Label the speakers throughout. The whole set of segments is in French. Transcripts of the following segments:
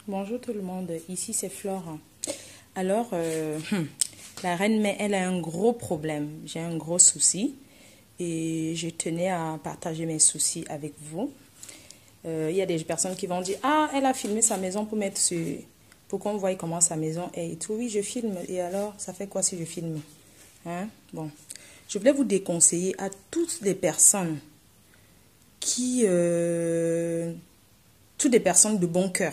Speaker 1: Bonjour tout le monde, ici c'est Flore. Alors, la reine, mais elle a un gros problème, j'ai un gros souci et je tenais à partager mes soucis avec vous. Il y a des personnes qui vont dire, ah, elle a filmé sa maison pour mettre sur, pour qu'on voie comment sa maison est et tout. Oui, je filme et alors, ça fait quoi si je filme? Hein? Bon, je voulais vous déconseiller à toutes les personnes qui, toutes les personnes de bon cœur,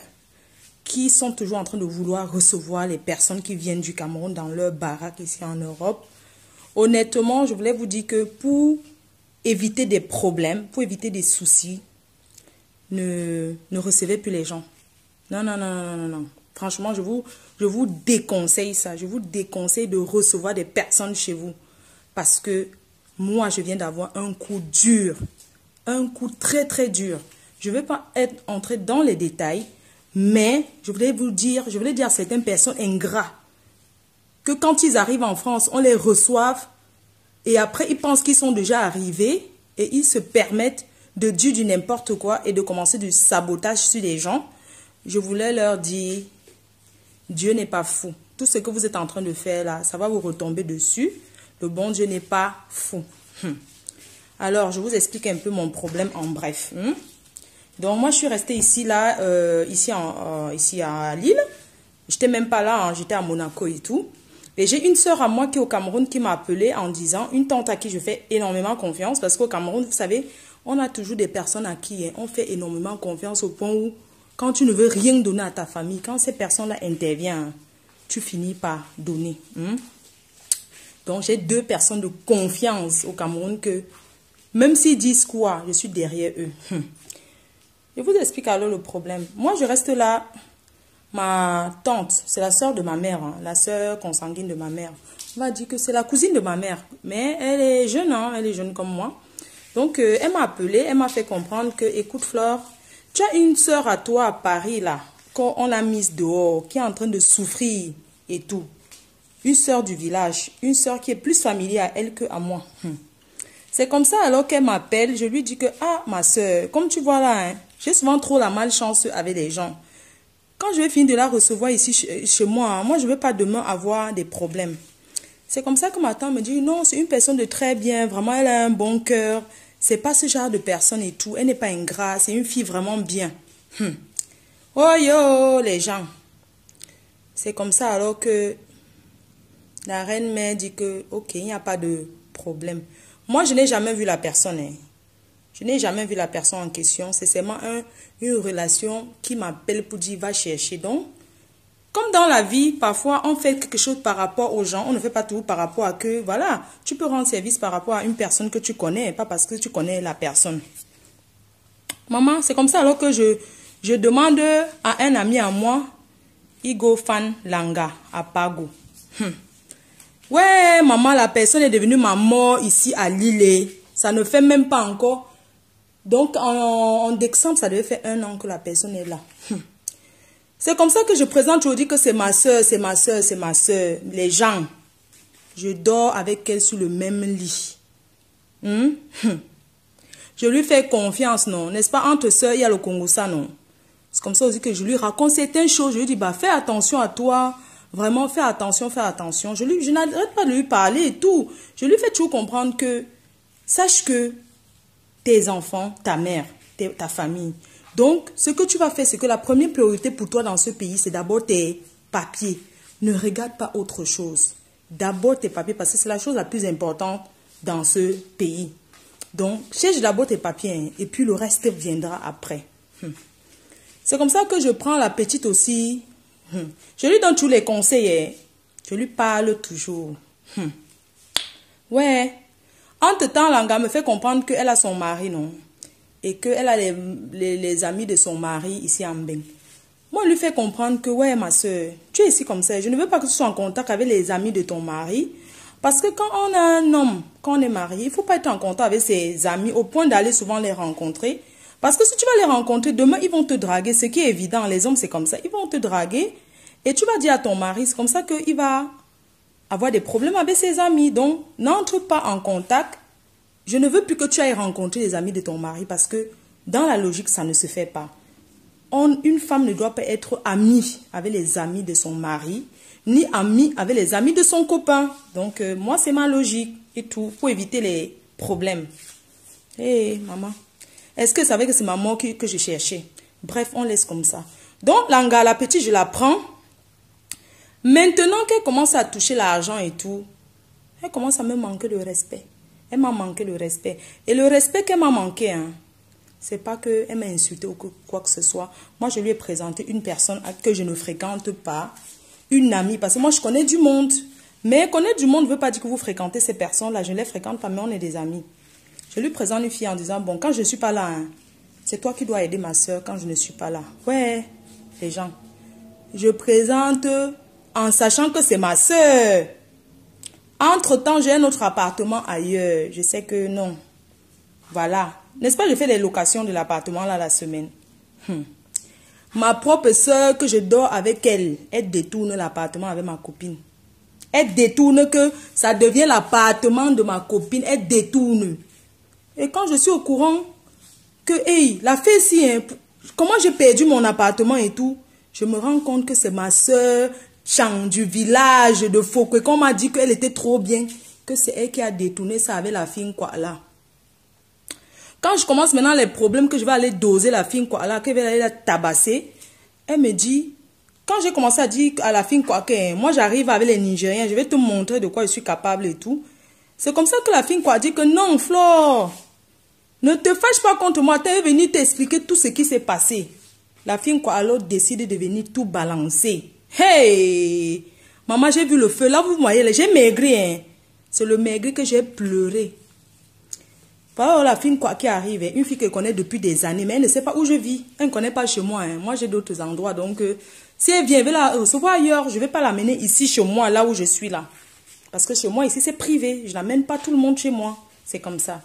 Speaker 1: qui sont toujours en train de vouloir recevoir les personnes qui viennent du Cameroun dans leur baraque ici en Europe. Honnêtement, je voulais vous dire que pour éviter des problèmes, pour éviter des soucis, ne recevez plus les gens. Non, non, non, non, non, non. Franchement, je vous déconseille ça. Je vous déconseille de recevoir des personnes chez vous. Parce que moi, je viens d'avoir un coup dur. Un coup très, très dur. Je ne vais pas être entrée dans les détails. Mais je voulais dire à certaines personnes ingrats que quand ils arrivent en France, on les reçoive et après ils pensent qu'ils sont déjà arrivés et ils se permettent de dire du n'importe quoi et de commencer du sabotage sur les gens. Je voulais leur dire, Dieu n'est pas fou. Tout ce que vous êtes en train de faire là, ça va vous retomber dessus. Le bon Dieu n'est pas fou. Alors, je vous explique un peu mon problème en bref. Donc, moi, je suis restée ici, là, ici à Lille. Je n'étais même pas là, hein, j'étais à Monaco et tout. Et j'ai une sœur à moi qui est au Cameroun qui m'a appelée en disant, une tante à qui je fais énormément confiance, parce qu'au Cameroun, vous savez, on a toujours des personnes à qui on fait énormément confiance au point où, quand tu ne veux rien donner à ta famille, quand ces personnes-là interviennent, tu finis par donner. Donc, j'ai deux personnes de confiance au Cameroun que, même s'ils disent quoi, je suis derrière eux. Je vous explique alors le problème. Moi, je reste là. Ma tante, c'est la sœur de ma mère, hein, la sœur consanguine de ma mère. On va dire que c'est la cousine de ma mère. Mais elle est jeune, hein, elle est jeune comme moi. Donc, elle m'a appelée, elle m'a fait comprendre que, écoute Flore, tu as une sœur à toi à Paris, là, qu'on l'a mise dehors, qui est en train de souffrir et tout. Une sœur du village, une sœur qui est plus familière à elle que à moi. C'est comme ça alors qu'elle m'appelle, je lui dis que, ah, ma sœur, comme tu vois là, hein, j'ai souvent trop la malchance avec les gens. Quand je vais finir de la recevoir ici chez moi, hein, moi je ne veux pas demain avoir des problèmes. C'est comme ça que ma tante me dit, non, c'est une personne de très bien, vraiment elle a un bon cœur. C'est pas ce genre de personne et tout, elle n'est pas ingrate, c'est une fille vraiment bien. Oh yo, les gens. C'est comme ça alors que la reine m'a dit que, ok, il n'y a pas de problème. Moi, je n'ai jamais vu la personne. Hein. Je n'ai jamais vu la personne en question. C'est seulement une relation qui m'appelle pour dire va chercher. Donc, comme dans la vie, parfois on fait quelque chose par rapport aux gens. On ne fait pas tout par rapport à que, voilà, tu peux rendre service par rapport à une personne que tu connais, pas parce que tu connais la personne. Maman, c'est comme ça alors que je demande à un ami à moi, Igo Fan Langa, à Pago. Ouais, maman, la personne est devenue maman ici à Lille. Ça ne fait même pas encore. Donc, en décembre, ça devait faire 1 an que la personne est là. C'est comme ça que je présente aujourd'hui que c'est ma soeur, c'est ma soeur, c'est ma soeur. Les gens, je dors avec elle sur le même lit. Je lui fais confiance, non? N'est-ce pas? Entre soeurs, il y a le Congo, ça, non? C'est comme ça aussi que je lui raconte certaines choses. Je lui dis, bah, fais attention à toi. Vraiment, fais attention, fais attention. Je n'arrête pas de lui parler et tout. Je lui fais toujours comprendre que, sache que tes enfants, ta mère, ta famille. Donc, ce que tu vas faire, c'est que la première priorité pour toi dans ce pays, c'est d'abord tes papiers. Ne regarde pas autre chose. D'abord tes papiers, parce que c'est la chose la plus importante dans ce pays. Donc, cherche d'abord tes papiers, hein, et puis le reste viendra après. C'est comme ça que je prends la petite aussi. Je lui donne tous les conseils. Hein. Je lui parle toujours. Ouais. Entre-temps, Langa me fait comprendre qu'elle a son mari, non? Et qu'elle a les amis de son mari ici en Mbeng. Moi, je lui fais comprendre que, ouais, ma soeur, tu es ici comme ça. Je ne veux pas que tu sois en contact avec les amis de ton mari. Parce que quand on a un homme, quand on est marié, il ne faut pas être en contact avec ses amis au point d'aller souvent les rencontrer. Parce que si tu vas les rencontrer, demain, ils vont te draguer. Ce qui est évident, les hommes, c'est comme ça. Ils vont te draguer. Et tu vas dire à ton mari, c'est comme ça qu'il va avoir des problèmes avec ses amis. Donc, n'entre pas en contact. Je ne veux plus que tu ailles rencontrer les amis de ton mari parce que dans la logique, ça ne se fait pas. une femme ne doit pas être amie avec les amis de son mari, ni amie avec les amis de son copain. Donc, moi, c'est ma logique et tout, pour éviter les problèmes. Hé, maman, est-ce que vous savez que c'est maman que je cherchais? Bref, on laisse comme ça. Donc, la petite, je la prends. Maintenant qu'elle commence à toucher l'argent et tout, elle commence à me manquer de respect. Elle m'a manqué le respect. Et le respect qu'elle m'a manqué, hein, c'est pas qu'elle m'a insulté ou quoi que ce soit. Moi, je lui ai présenté une personne que je ne fréquente pas, une amie, parce que moi, je connais du monde. Mais connaître du monde ne veut pas dire que vous fréquentez ces personnes-là. Je ne les fréquente pas, mais on est des amis. Je lui présente une fille en disant, bon, quand je ne suis pas là, hein, c'est toi qui dois aider ma soeur quand je ne suis pas là. Ouais, les gens. Je présente en sachant que c'est ma soeur. Entre-temps, j'ai un autre appartement ailleurs. Je sais que non. Voilà. N'est-ce pas, je fais les locations de l'appartement là la semaine. Ma propre soeur, que je dors avec elle, elle détourne l'appartement avec ma copine. Elle détourne que ça devient l'appartement de ma copine. Elle détourne. Et quand je suis au courant que, hey, la fille ici, hein, comment j'ai perdu mon appartement et tout, je me rends compte que c'est ma soeur Chang du village de Fouquet, qu'on m'a dit qu'elle était trop bien, que c'est elle qui a détourné ça avec la fille quoi là. Quand je commence maintenant les problèmes, que je vais aller doser la fille quoi là, qu'elle va aller la tabasser, elle me dit, quand j'ai commencé à dire à la fille quoi que moi j'arrive avec les Nigériens, je vais te montrer de quoi je suis capable et tout. C'est comme ça que la fille quoi dit que non Flore, ne te fâche pas contre moi, tu es venu t'expliquer tout ce qui s'est passé. La fille quoi alors décide de venir tout balancer. Hey, maman, j'ai vu le feu. Là, vous voyez, j'ai maigri. Hein. C'est le maigri que j'ai pleuré. Voilà la fille quoi qui arrive. Une fille que je connais depuis des années, mais elle ne sait pas où je vis. Elle ne connaît pas chez moi. Hein. Moi, j'ai d'autres endroits. Donc, si elle vient, elle va la recevoir ailleurs. Je ne vais pas l'amener ici, chez moi, là où je suis là. Parce que chez moi, ici, c'est privé. Je n'amène pas tout le monde chez moi. C'est comme ça.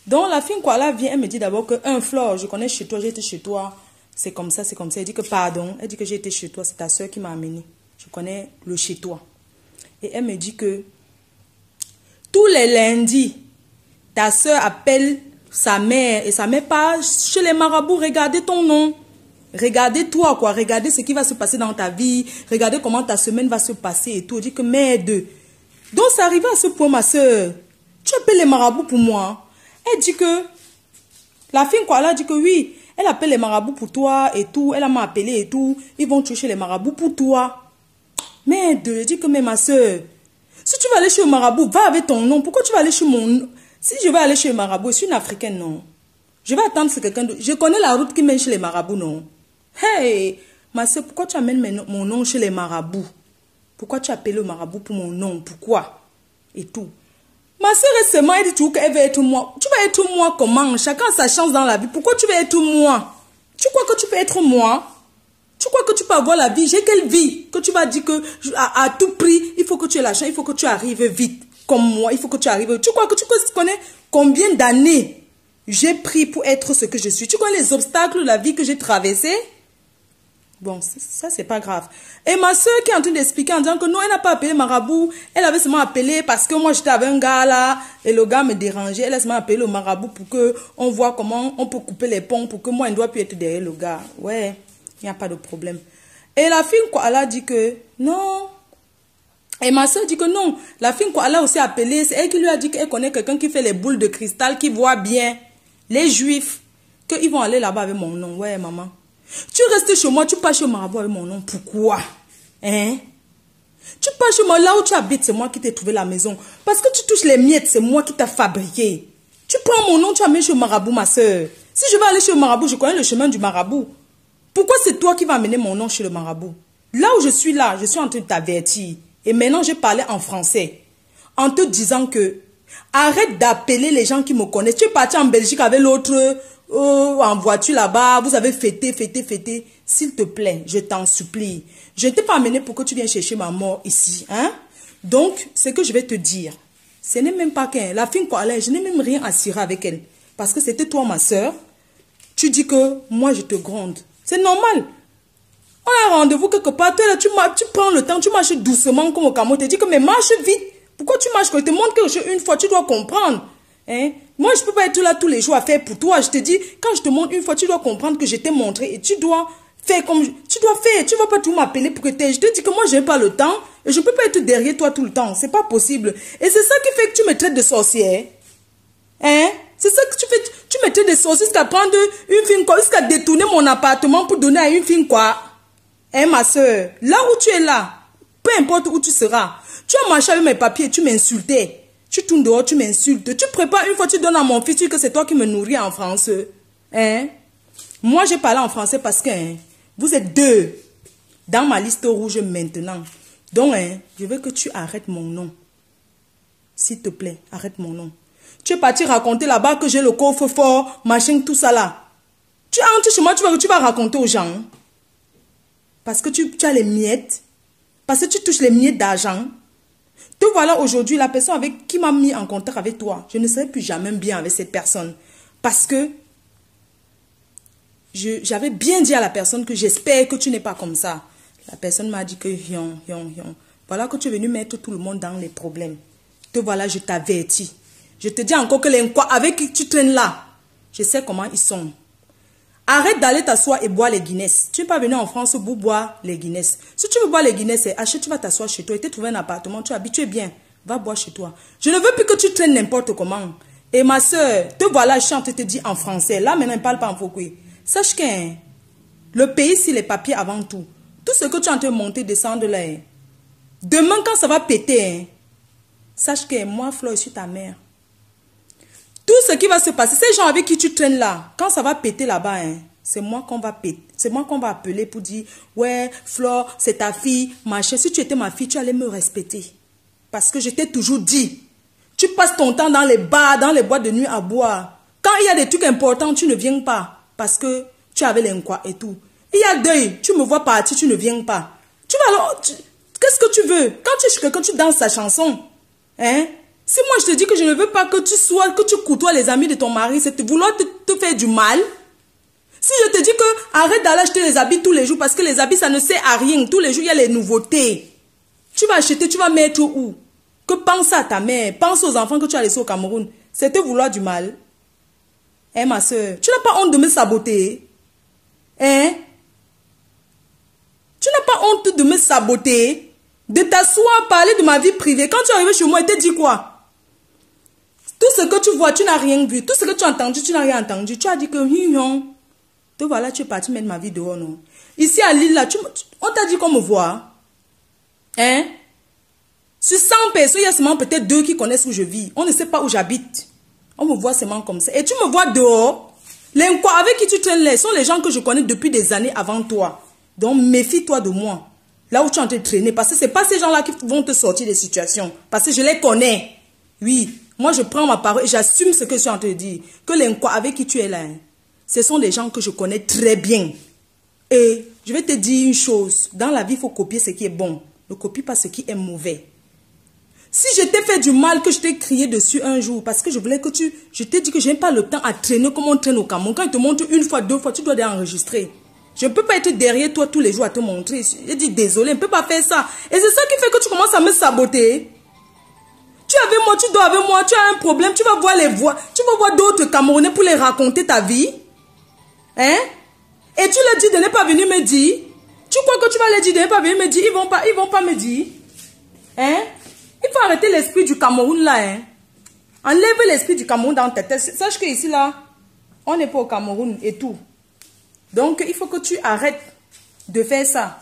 Speaker 1: Donc, la fille quoi là vient, elle me dit d'abord que Flore, je connais chez toi, j'ai été chez toi. C'est comme ça, c'est comme ça. Elle dit que pardon. Elle dit que j'ai été chez toi. C'est ta soeur qui m'a amené. Je connais le chez toi. Et elle me dit que tous les lundis, ta soeur appelle sa mère. Et sa mère part chez les marabouts. Regardez ton nom. Regardez toi, quoi. Regardez ce qui va se passer dans ta vie. Regardez comment ta semaine va se passer et tout. Elle dit que merde. Donc, c'est arrivé à ce point, ma soeur. Tu appelles les marabouts pour moi. Elle dit que la fille, quoi, elle a dit que oui. Elle appelle les marabouts pour toi et tout. Elle m'a appelé et tout. Ils vont toucher les marabouts pour toi. Merde, je dis que mais ma soeur, si tu vas aller chez le marabout, va avec ton nom. Pourquoi tu vas aller chez mon nom? Si je vais aller chez le marabout, je suis une africaine, non. Je vais attendre que quelqu'un d'autre. Je connais la route qui mène chez les marabouts, non. Hey, ma soeur, pourquoi tu amènes mon nom chez les marabouts? Pourquoi tu appelles le marabout pour mon nom? Pourquoi? Et tout. Ma soeur récemment, elle dit qu'elle veut être moi. Tu vas être moi comment? Chacun a sa chance dans la vie. Pourquoi tu veux être moi? Tu crois que tu peux être moi? Tu crois que tu peux avoir la vie? J'ai quelle vie? Que tu vas dire que à tout prix, il faut que tu aies la chance, il faut que tu arrives vite. Comme moi, il faut que tu arrives. Tu crois que tu connais combien d'années j'ai pris pour être ce que je suis? Tu connais les obstacles de la vie que j'ai traversés? Bon, ça, c'est pas grave. Et ma soeur qui est en train d'expliquer en disant que non, elle n'a pas appelé marabout. Elle avait seulement appelé parce que moi, j'étais avec un gars là. Et le gars me dérangeait. Elle a seulement appelé le marabout pour qu'on voit comment on peut couper les ponts. Pour que moi, elle ne doit plus être derrière le gars. Ouais, il n'y a pas de problème. Et la fille, quoi, elle a dit que non. Et ma soeur dit que non. La fille, quoi, elle a aussi appelé. C'est elle qui lui a dit qu'elle connaît quelqu'un qui fait les boules de cristal, qui voit bien. Les juifs. Qu'ils vont aller là-bas avec mon nom. Ouais, maman. Tu restes chez moi, tu pars chez le marabout avec mon nom. Pourquoi? Hein? Tu pars chez moi, là où tu habites, c'est moi qui t'ai trouvé la maison. Parce que tu touches les miettes, c'est moi qui t'ai fabriqué. Tu prends mon nom, tu amènes chez le marabout, ma soeur. Si je vais aller chez le marabout, je connais le chemin du marabout. Pourquoi c'est toi qui vas amener mon nom chez le marabout? Là où je suis là, je suis en train de t'avertir. Et maintenant, j'ai parlé en français. En te disant que, arrête d'appeler les gens qui me connaissent. Tu es parti en Belgique avec l'autre... en voiture là-bas, vous avez fêté. S'il te plaît, je t'en supplie. Je ne t'ai pas amené pour que tu viennes chercher ma mort ici. Hein? Donc, ce que je vais te dire, ce n'est même pas qu'elle. La fille, quoi, je n'ai même rien à cirer avec elle. Parce que c'était toi, ma soeur. Tu dis que moi, je te gronde. C'est normal. On a un rendez-vous quelque part. Toi, là, tu prends le temps, tu marches doucement comme au Cameroun. Tu dis que mais marche vite. Pourquoi tu marches? Quand je te montre quelque chose une fois, tu dois comprendre. Hein? Moi, je ne peux pas être là tous les jours à faire pour toi. Je te dis, quand je te montre une fois, tu dois comprendre que je t'ai montré et tu dois faire comme... Tu dois faire. Tu ne vas pas tout m'appeler pour que tu aies... Je te dis que moi, je n'ai pas le temps et je ne peux pas être derrière toi tout le temps. C'est pas possible. Et c'est ça qui fait que tu me traites de sorcière. Hein? C'est ça que tu fais. Tu me traites de sorcière jusqu'à prendre une fille, quoi, jusqu'à détourner mon appartement pour donner à une fille, quoi. Hein, ma soeur? Là où tu es là, peu importe où tu seras, tu as marché avec mes papiers et tu m'insultais. Tu tournes dehors, tu m'insultes. Tu prépares une fois, tu donnes à mon fils, tu dis que c'est toi qui me nourris en français. Hein? Moi, j'ai parlé en français parce que vous êtes deux dans ma liste rouge maintenant. Donc, je veux que tu arrêtes mon nom. S'il te plaît, arrête mon nom. Tu es parti raconter là-bas que j'ai le coffre fort, machin, tout ça là. Tu entres chez moi, tu vas raconter aux gens. Parce que tu as les miettes. Parce que tu touches les miettes d'argent. Te voilà aujourd'hui la personne avec qui m'a mis en contact avec toi. Je ne serai plus jamais bien avec cette personne. Parce que j'avais bien dit à la personne que j'espère que tu n'es pas comme ça. La personne m'a dit que voilà que tu es venu mettre tout le monde dans les problèmes. Te voilà, je t'avertis. Je te dis encore que les quoi avec qui tu traînes là, je sais comment ils sont. Arrête d'aller t'asseoir et boire les Guinness. Tu n'es pas venu en France pour boire les Guinness. Si tu veux boire les Guinness, achète, tu vas t'asseoir chez toi. Et tu trouvé un appartement, tu es habitué bien. Va boire chez toi. Je ne veux plus que tu traînes n'importe comment. Et ma soeur, te voilà, je chante et te dis en français. Là, maintenant, ne parle pas en fokoué. Sache que le pays, c'est les papiers avant tout. Tout ce que tu es en train de monter, descendre là. Demain, quand ça va péter, sache que moi, Flo, je suis ta mère. Tout ce qui va se passer, ces gens avec qui tu traînes là, quand ça va péter là-bas, c'est moi qu'on va péter. C'est moi qu'on va appeler pour dire, ouais, Flore, c'est ta fille, machin. Si tu étais ma fille, tu allais me respecter. Parce que je t'ai toujours dit, tu passes ton temps dans les bars, dans les boîtes de nuit à boire. Quand il y a des trucs importants, tu ne viens pas. Parce que tu avais les quoi et tout. Il y a deuil, tu me vois partir, tu ne viens pas. Tu vas alors, qu'est-ce que tu veux? Quand tu es chez quelqu'un, tu danses sa chanson. Hein? Si moi je te dis que je ne veux pas que tu sois, que tu côtoies les amis de ton mari, c'est vouloir te faire du mal. Si je te dis que arrête d'aller acheter les habits tous les jours parce que les habits ça ne sert à rien. Tous les jours il y a les nouveautés. Tu vas acheter, tu vas mettre où? Que pense à ta mère, pense aux enfants que tu as laissés au Cameroun. C'est te vouloir du mal. Hein ma soeur, tu n'as pas honte de me saboter? Hein? Tu n'as pas honte de me saboter? De t'asseoir, parler de ma vie privée. Quand tu es arrivé chez moi, il te dit quoi? Tout ce que tu vois, tu n'as rien vu. Tout ce que tu as entendu, tu n'as rien entendu. Tu as dit que, te voilà, tu es parti mettre ma vie dehors, non? Ici à Lille, là, on t'a dit qu'on me voit. Hein? Sur 100 personnes, il y a seulement peut-être 2 qui connaissent où je vis. On ne sait pas où j'habite. On me voit seulement comme ça. Et tu me vois dehors. Les quoi avec qui tu traînes là sont les gens que je connais depuis des années avant toi. Donc, méfie-toi de moi. Là où tu es en train de traîner. Parce que ce n'est pas ces gens-là qui vont te sortir des situations. Parce que je les connais. Oui. Moi, je prends ma parole et j'assume ce que je suis en train de dire. Que les quoi avec qui tu es là, ce sont des gens que je connais très bien. Et je vais te dire une chose. Dans la vie, il faut copier ce qui est bon. Ne copie pas ce qui est mauvais. Si je t'ai fait du mal, que je t'ai crié dessus un jour, parce que je voulais que tu... Je t'ai dit que je n'ai pas le temps à traîner comme on traîne au Cameroun. Quand il te montre une fois, 2 fois, tu dois enregistrer. Je ne peux pas être derrière toi tous les jours à te montrer. Je dis désolé, je ne peux pas faire ça. Et c'est ça qui fait que tu commences à me saboter. Tu es avec moi, tu dors avec moi, tu as un problème, tu vas voir les voix. Tu vas voir d'autres Camerounais pour les raconter ta vie. Hein? Et tu leur dis de ne pas venir me dire. Tu crois que tu vas leur dire de ne pas venir me dire, ils vont pas me dire. Hein? Il faut arrêter l'esprit du Cameroun là. Hein? Enlève l'esprit du Cameroun dans ta tête. Sache que ici là, on n'est pas au Cameroun et tout. Donc il faut que tu arrêtes de faire ça.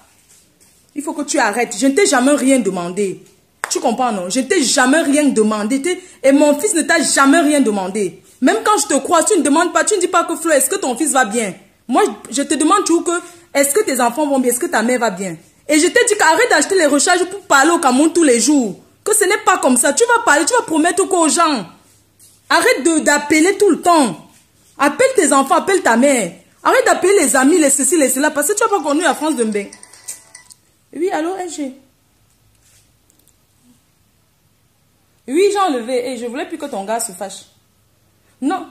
Speaker 1: Il faut que tu arrêtes. Je ne t'ai jamais rien demandé. Tu comprends non? Je ne t'ai jamais rien demandé. Et mon fils ne t'a jamais rien demandé. Même quand je te crois, tu ne demandes pas, tu ne dis pas que Flo, est-ce que ton fils va bien? Moi, je te demande toujours que, est-ce que tes enfants vont bien? Est-ce que ta mère va bien? Et je t'ai dit qu'arrête d'acheter les recharges pour parler au Cameroun tous les jours. Que ce n'est pas comme ça. Tu vas parler, tu vas promettre quoi aux gens? Arrête d'appeler tout le temps. Appelle tes enfants, appelle ta mère. Arrête d'appeler les amis, les ceci, les cela, parce que tu n'as pas connu la France de Mbeng. Oui, allô, LG? Oui, j'ai enlevé. Et je voulais plus que ton gars se fâche. Non.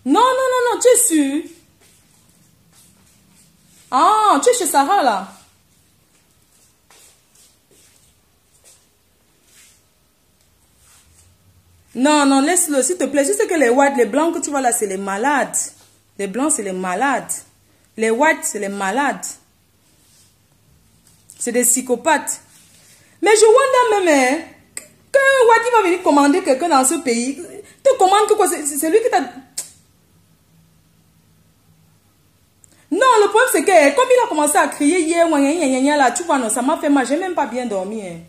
Speaker 1: Non, non, non, non, tu es sûr? Ah, tu es chez Sarah, là. Non, non, laisse-le, s'il te plaît. Juste que les whites, les blancs que tu vois là, c'est les malades. Les blancs, c'est les malades. Les whites, c'est les malades. C'est des psychopathes. Mais je wonder même, hein, quand un white va venir commander quelqu'un dans ce pays, te commande que quoi? C'est lui qui t'a... Non, le problème c'est que, comme il a commencé à crier hier, là, tu vois, non, ça m'a fait mal. J'ai même pas bien dormi, hein.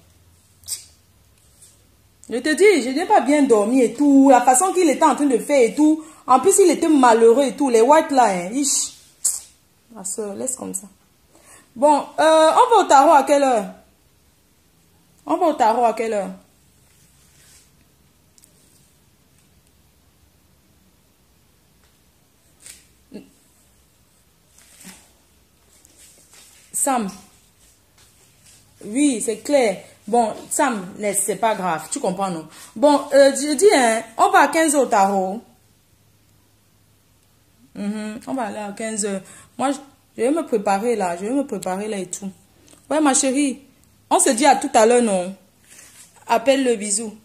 Speaker 1: Je te dis, je n'ai pas bien dormi et tout. La façon qu'il était en train de faire et tout. En plus, il était malheureux et tout. Les whites là, hein. Ich. Ma soeur, laisse comme ça. Bon, on va au tarot à quelle heure? On va au tarot à quelle heure? Sam. Oui, c'est clair. Bon, Sam, c'est pas grave. Tu comprends, non? Bon, je dis, hein, on va à 15 heures au tarot. On va aller à 15 heures. Moi, je vais me préparer là. Je vais me préparer là et tout. Ouais, ma chérie. On se dit à tout à l'heure, non? Appelle le bisou.